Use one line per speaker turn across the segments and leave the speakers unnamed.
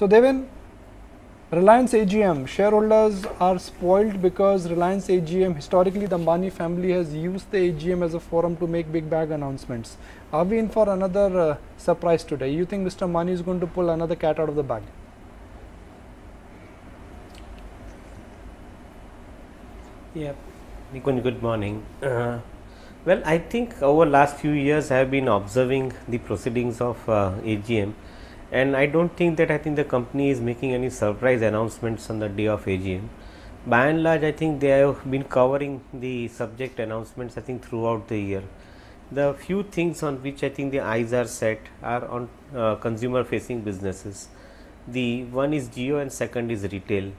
So Devin, Reliance AGM, shareholders are spoiled because Reliance AGM, historically the Ambani family has used the AGM as a forum to make big bag announcements. Are we in for another surprise today? You think Mr. Ambani is going to pull another cat out of the bag?
Yeah, Nikunj, good morning. Well, I think over last few years I have been observing the proceedings of AGM, and I don't think that I think the company is making any surprise announcements on the day of AGM. By and large, I think they have been covering the subject announcements I think throughout the year. The few things on which I think the eyes are set are on consumer facing businesses. The one is Geo and second is retail.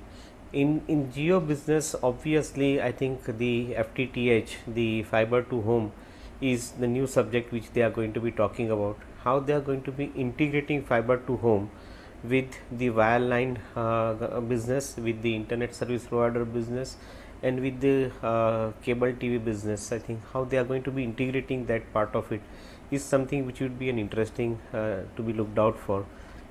In Geo business, obviously, I think the FTTH, the fiber to home, is the new subject which they are going to be talking about. How they are going to be integrating fiber to home with the wireline business, with the internet service provider business, and with the cable TV business. I think how they are going to be integrating that part of it is something which would be an interesting to be looked out for.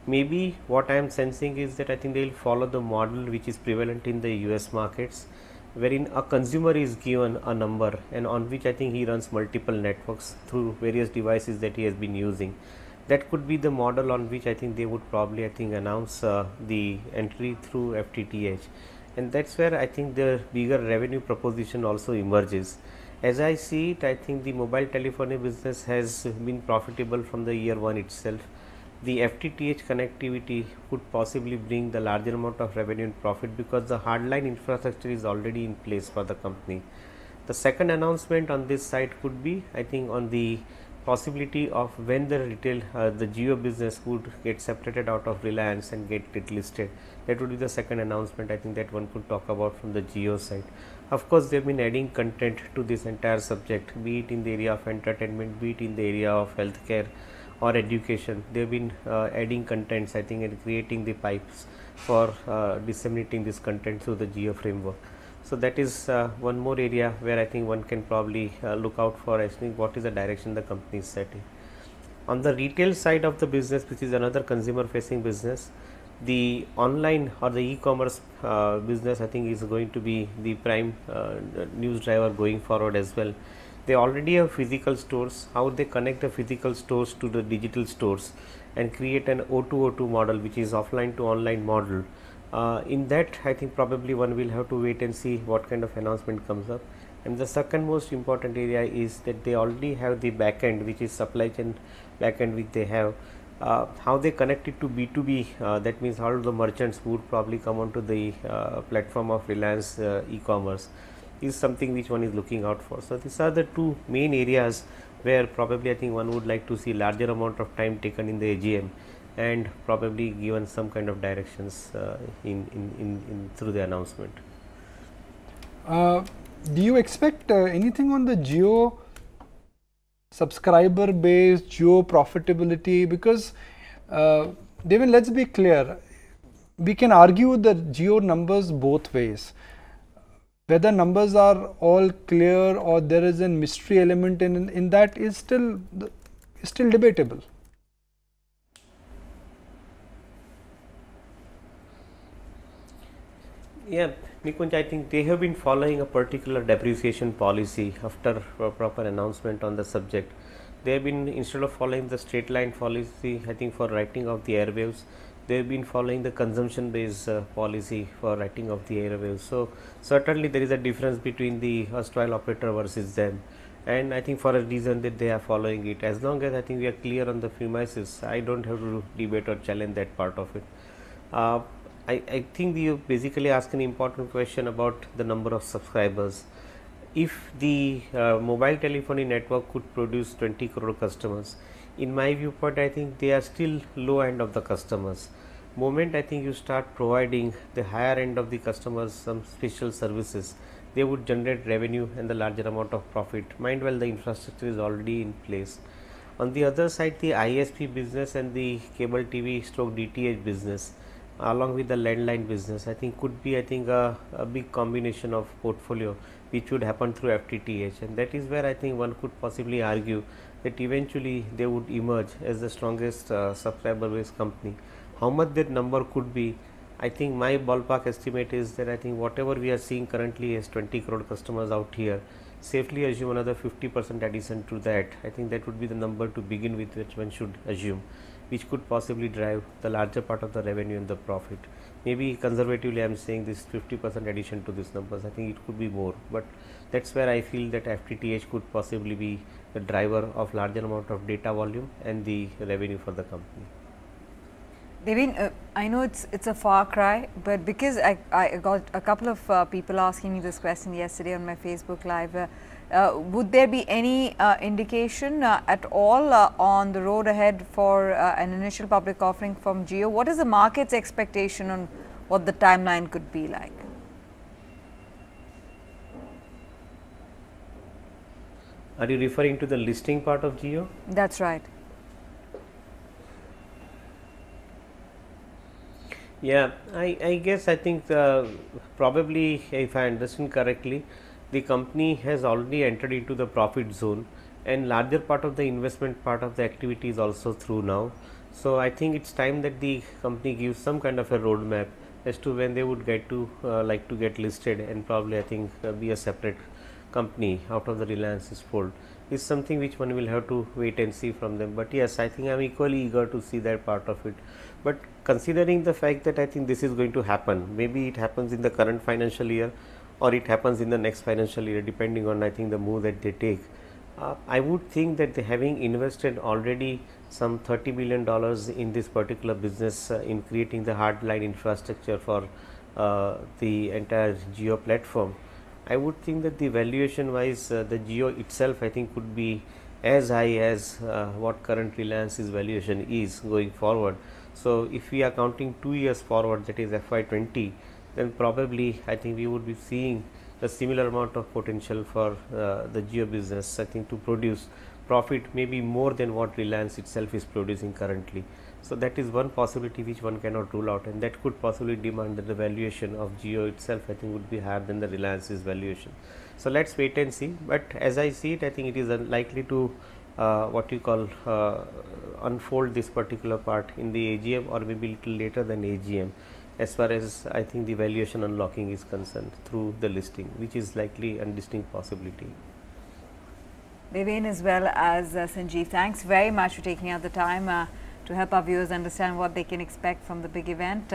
Maybe what I am sensing is that I think they will follow the model which is prevalent in the US markets, wherein a consumer is given a number and on which I think he runs multiple networks through various devices that he has been using. That could be the model on which I think they would probably I think announce the entry through FTTH, and that's where I think the bigger revenue proposition also emerges. As I see it, I think the mobile telephony business has been profitable from the year one itself. The FTTH connectivity could possibly bring the larger amount of revenue and profit because the hardline infrastructure is already in place for the company. The second announcement on this side could be, I think, on the possibility of when the retail, the Geo business would get separated out of Reliance and get it listed. That would be the second announcement I think that one could talk about from the Geo side. Of course, they have been adding content to this entire subject, be it in the area of entertainment, be it in the area of healthcare or education. They have been adding contents I think and creating the pipes for disseminating this content through the Geo framework. So that is one more area where I think one can probably look out for actually what is the direction the company is setting. On the retail side of the business, which is another consumer facing business, the online or the e-commerce business I think is going to be the prime news driver going forward as well. They already have physical stores. How they connect the physical stores to the digital stores and create an O2O2 model, which is offline to online model. In that, I think probably one will have to wait and see what kind of announcement comes up. And the second most important area is that they already have the backend, which is supply chain backend, which they have. How they connect it to B2B, that means how the merchants would probably come onto the platform of Reliance e-commerce, is something which one is looking out for. So these are the two main areas where probably I think one would like to see larger amount of time taken in the AGM and probably given some kind of directions in through the announcement.
Do you expect anything on the Geo subscriber base, Geo profitability? Because Devin, let's be clear, we can argue the Geo numbers both ways. Whether numbers are all clear or there is a mystery element in that is still debatable.
Yeah, Nikunj, I think they have been following a particular depreciation policy after a proper announcement on the subject. They have been, instead of following the straight line policy, I think for writing off the airwaves, they have been following the consumption based policy for writing off the airwaves. So certainly there is a difference between the erstwhile operator versus them, and I think for a reason that they are following it. As long as I think we are clear on the premises, I don't have to debate or challenge that part of it. I think you basically ask an important question about the number of subscribers. If the mobile telephony network could produce 20 crore customers, in my viewpoint, I think they are still low end of the customers. Moment I think you start providing the higher end of the customers some special services, they would generate revenue and the larger amount of profit. Mind well, the infrastructure is already in place. On the other side, the ISP business and the cable TV stroke DTH business, along with the landline business, I think could be a big combination of portfolio which would happen through FTTH, and that is where I think one could possibly argue that eventually they would emerge as the strongest subscriber based company. how much that number could be, I think my ballpark estimate is that I think whatever we are seeing currently as 20 crore customers out here, safely assume another 50% addition to that. I think that would be the number to begin with, which one should assume, which could possibly drive the larger part of the revenue and the profit. Maybe conservatively I am saying this 50% addition to these numbers. I think it could be more, but that's where I feel that FTTH could possibly be the driver of larger amount of data volume and the revenue for the company.
Devin, I know it's a far cry, but because I got a couple of people asking me this question yesterday on my Facebook Live, would there be any indication at all on the road ahead for an initial public offering from Jio? What is the market's expectation on what the timeline could be like?
Are you referring to the listing part of Jio?
That's right.
Yeah, I guess I think probably, if I understand correctly, the company has already entered into the profit zone, and larger part of the investment part of the activity is also through now. So I think it's time that the company gives some kind of a roadmap as to when they would get to like to get listed, and probably I think be a separate company out of the Reliance's fold. Is something which one will have to wait and see from them. But yes, I think I am equally eager to see that part of it. But considering the fact that I think this is going to happen, maybe it happens in the current financial year or it happens in the next financial year, depending on I think the move that they take. I would think that they having invested already some $30 billion in this particular business in creating the hardline infrastructure for the entire Jio platform. I would think that the valuation wise the Jio itself I think could be as high as what current Reliance's valuation is going forward. So if we are counting 2 years forward, that is FY20, then probably I think we would be seeing a similar amount of potential for the Jio business, I think, to produce profit maybe more than what Reliance itself is producing currently. So that is one possibility which one cannot rule out, and that could possibly demand that the valuation of Jio itself I think would be higher than the Reliance's valuation. So let's wait and see, but as I see it, I think it is unlikely to what you call unfold this particular part in the AGM, or maybe little later than AGM, as far as I think the valuation unlocking is concerned through the listing, which is likely a distinct possibility.
Devin as well as Sanjeev, thanks very much for taking out the time to help our viewers understand what they can expect from the big event.